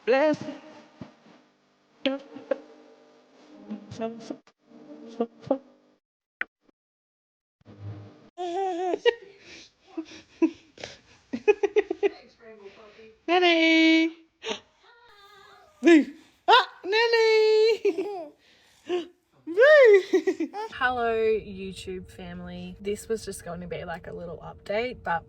Bless. Nelly. Boo. Ah, Nelly. Boo. Hello YouTube family. This was just going to be like a little update, but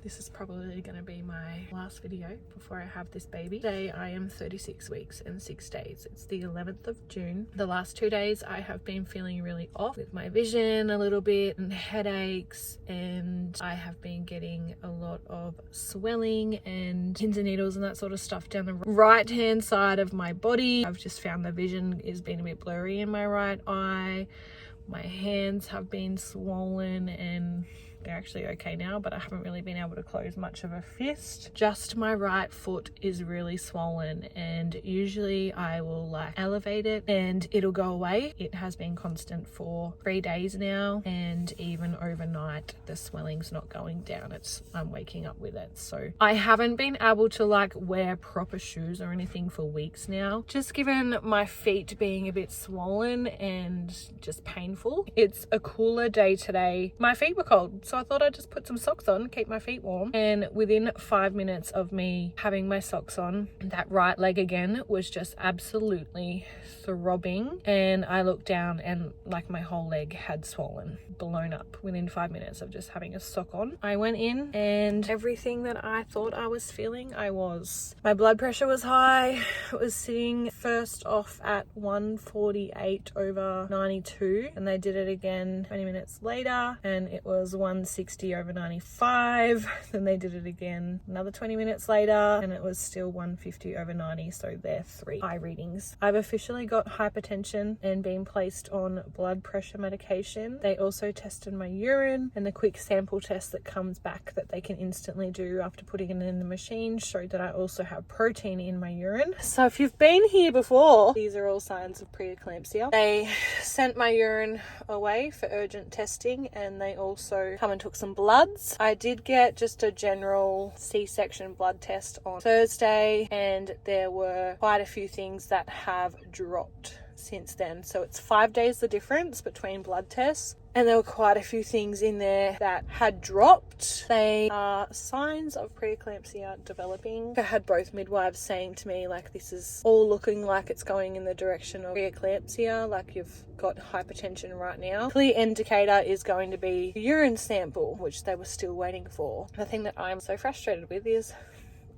this is probably going to be my last video before I have this baby. Today I am 36 weeks and 6 days. It's the 11th of June. The last 2 days I have been feeling really off with my vision a little bit and headaches, and I have been getting a lot of swelling and pins and needles and that sort of stuff down the right hand side of my body. I've just found the vision is being a bit blurry in my right eye. My hands have been swollen and they're actually okay now, but I haven't really been able to close much of a fist. Just my right foot is really swollen, and usually I will like elevate it and it'll go away. It has been constant for 3 days now, and even overnight the swelling's not going down. I'm waking up with it. So I haven't been able to like wear proper shoes or anything for weeks now, just given my feet being a bit swollen and just painful. It's a cooler day today. My feet were cold, so I thought I'd just put some socks on, keep my feet warm. And within 5 minutes of me having my socks on, that right leg again was just absolutely throbbing. And I looked down and like my whole leg had swollen, blown up within 5 minutes of just having a sock on. I went in and everything that I thought I was feeling, I was. My blood pressure was high. It was sitting first off at 148/92, and they did it again 20 minutes later and it was 160/95. Then they did it again another 20 minutes later and it was still 150/90. So they're 3 high readings. I've officially got hypertension and been placed on blood pressure medication. They also tested my urine, and the quick sample test that comes back that they can instantly do after putting it in the machine showed that I also have protein in my urine. So if you've been here before, these are all signs of preeclampsia. They sent my urine away for urgent testing, and they also come and took some bloods. I did get just a general C-section blood test on Thursday, and there were quite a few things that have dropped since then. So it's 5 days the difference between blood tests, and there were quite a few things in there that had dropped. They are signs of preeclampsia developing. I had both midwives saying to me, like, this is all looking like it's going in the direction of preeclampsia, like you've got hypertension right now. Clear indicator is going to be a urine sample, which they were still waiting for. The thing that I'm so frustrated with is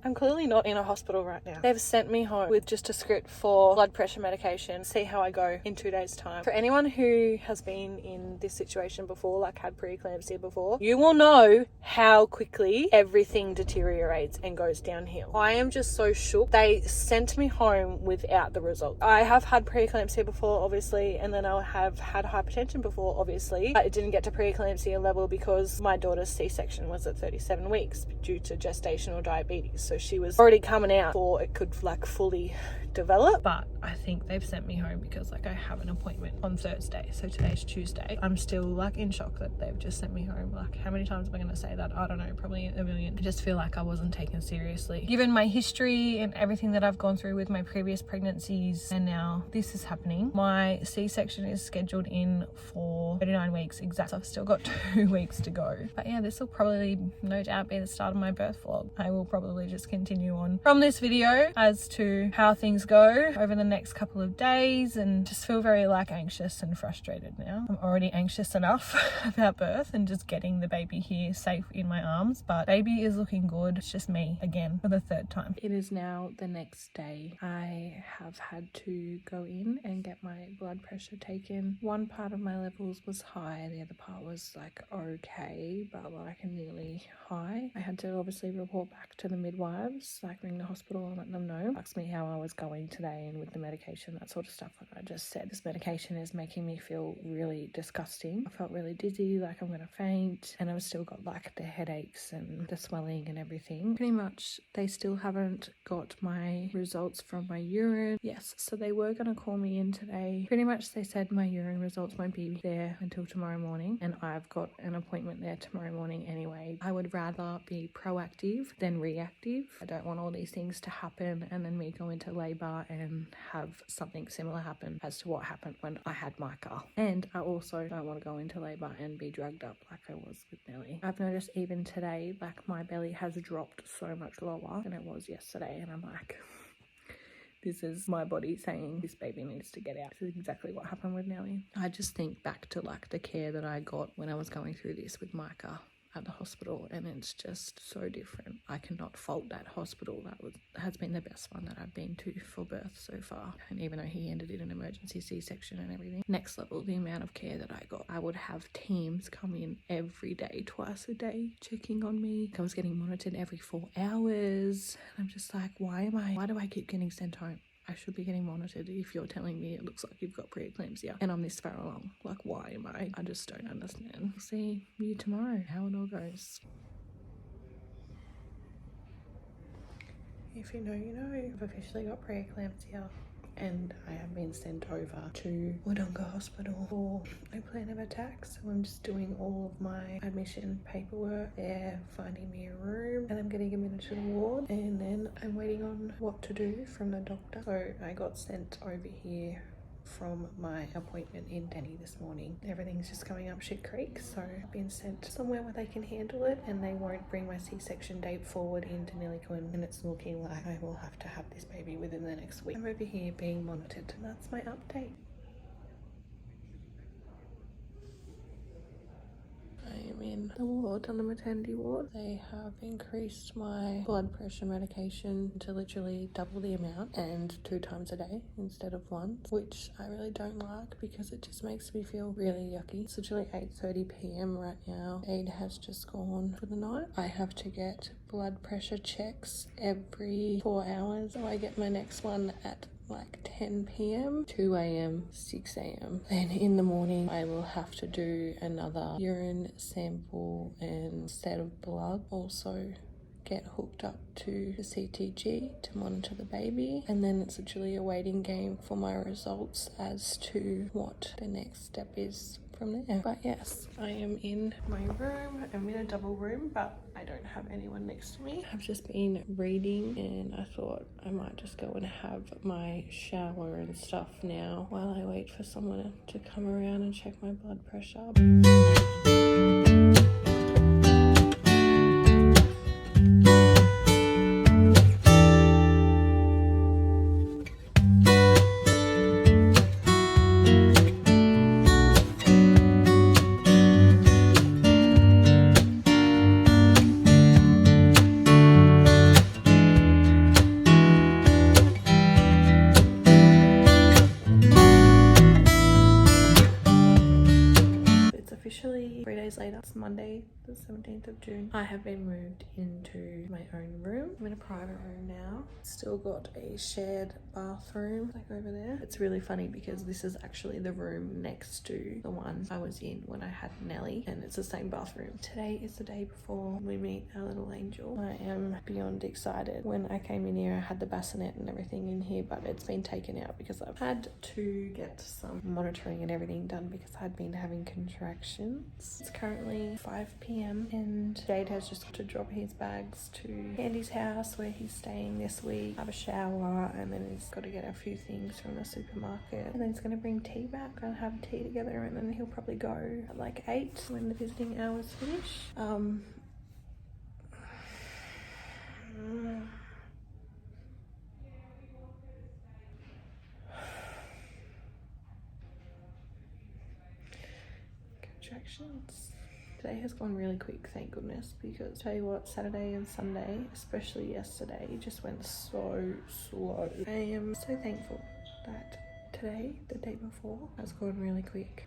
I'm clearly not in a hospital right now. They've sent me home with just a script for blood pressure medication. See how I go in 2 days' time. For anyone who has been in this situation before, like had preeclampsia before, you will know how quickly everything deteriorates and goes downhill. I am just so shook. They sent me home without the result. I have had preeclampsia before, obviously, and then I have had hypertension before, obviously, but it didn't get to preeclampsia level because my daughter's C-section was at 37 weeks due to gestational diabetes. So she was already coming out before it could like fully develop. But I think they've sent me home because like I have an appointment on Thursday, so today's Tuesday. I'm still like in shock that they've just sent me home. Like, how many times am I going to say that? I don't know, probably a million. I just feel like I wasn't taken seriously given my history and everything that I've gone through with my previous pregnancies, and now this is happening. My C-section is scheduled in for 39 weeks exact, so I've still got 2 weeks to go. But yeah, this will probably no doubt be the start of my birth vlog. I will probably just continue on from this video as to how things go over the next couple of days, and just feel very like anxious and frustrated now. I'm already anxious enough about birth and just getting the baby here safe in my arms, but baby is looking good. It's just me again for the 3rd time. It is now the next day. I have had to go in and get my blood pressure taken. One part of my levels was high, the other part was like okay, but like nearly high. I had to obviously report back to the midwives, like ring the hospital and let them know. Asked me how I was going today and with the medication, that sort of stuff. And I just said, this medication is making me feel really disgusting. I felt really dizzy, like I'm gonna faint, and I've still got like the headaches and the swelling and everything. Pretty much they still haven't got my results from my urine. Yes, so they were gonna call me in today. Pretty much they said my urine results won't be there until tomorrow morning, and I've got an appointment there tomorrow morning anyway. I would rather be proactive than reactive. leave. I don't want all these things to happen and then me go into labour and have something similar happen as to what happened when I had Micah. And I also don't want to go into labour and be drugged up like I was with Nelly. I've noticed even today, like my belly has dropped so much lower than it was yesterday, and I'm like, this is my body saying this baby needs to get out. This is exactly what happened with Nelly. I just think back to like the care that I got when I was going through this with Micah at the hospital, and it's just so different. I cannot fault that hospital. Has been the best one that I've been to for birth so far, and even though he ended in an emergency C-section and everything, next level, the amount of care that I got. I would have teams come in every day, twice a day, checking on me. I was getting monitored every 4 hours. I'm just like, why do I keep getting sent home? I should be getting monitored if you're telling me it looks like you've got preeclampsia and I'm this far along. Like, why am I? I just don't understand. I'll see you tomorrow, how it all goes. If you know, you know. I've officially got preeclampsia and I have been sent over to Wodonga Hospital for a plan of attack. So I'm just doing all of my admission paperwork. They're finding me a room and I'm getting admitted to the ward, and then I'm waiting on what to do from the doctor. So I got sent over here from my appointment in Denny this morning. Everything's just coming up shit creek, so I've been sent somewhere where they can handle it and they won't bring my C-section date forward into Nilliquin, and it's looking like I will have to have this baby within the next week. I'm over here being monitored, and that's my update. I am in the ward, on the maternity ward. They have increased my blood pressure medication to literally double the amount and 2 times a day instead of once, which I really don't like because it just makes me feel really yucky. It's literally 8:30 p.m. right now. Aid has just gone for the night. I have to get blood pressure checks every 4 hours, so I get my next one at like 10 p.m, 2 a.m, 6 a.m. Then in the morning I will have to do another urine sample and set of blood. Also get hooked up to the CTG to monitor the baby, and then it's literally a waiting game for my results as to what the next step is from there. But yes, I am in my room. I'm in a double room, but I don't have anyone next to me. I've just been reading and I thought I might just go and have my shower and stuff now while I wait for someone to come around and check my blood pressure. Officially 3 days later, it's Monday the 17th of June. I have been moved into my own room. I'm in a private room now. Still got a shared bathroom like over there. It's really funny because this is actually the room next to the one I was in when I had Nelly, and it's the same bathroom. Today is the day before we meet our little angel. I am beyond excited. When I came in here I had the bassinet and everything in here, but it's been taken out because I've had to get some monitoring and everything done because I'd been having contractions. It's currently 5 p.m. and Jade has just got to drop his bags to Andy's house where he's staying this week, have a shower, and then he's got to get a few things from the supermarket, and then he's going to bring tea back and have tea together, and then he'll probably go at like 8 when the visiting hours finish. Contractions. Today has gone really quick, thank goodness, because tell you what, Saturday and Sunday, especially yesterday, just went so slow. I am so thankful that today, the day before, has gone really quick.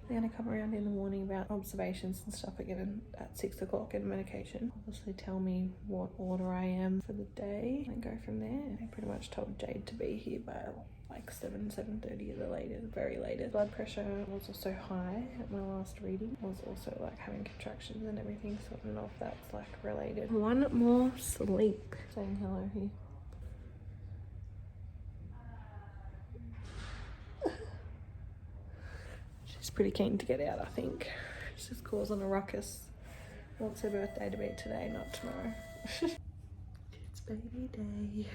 They're going to come around in the morning about observations and stuff again at 6 o'clock and medication. Obviously tell me what order I am for the day and go from there. I pretty much told Jade to be here by like 7:30 at the latest, very latest. Blood pressure was also high at my last reading. I was also like having contractions and everything, so I don't know if that's like related. One more sleep. Saying hello here. pretty keen to get out, I think. She's just causing a ruckus. Wants her birthday to be today, not tomorrow. It's baby day.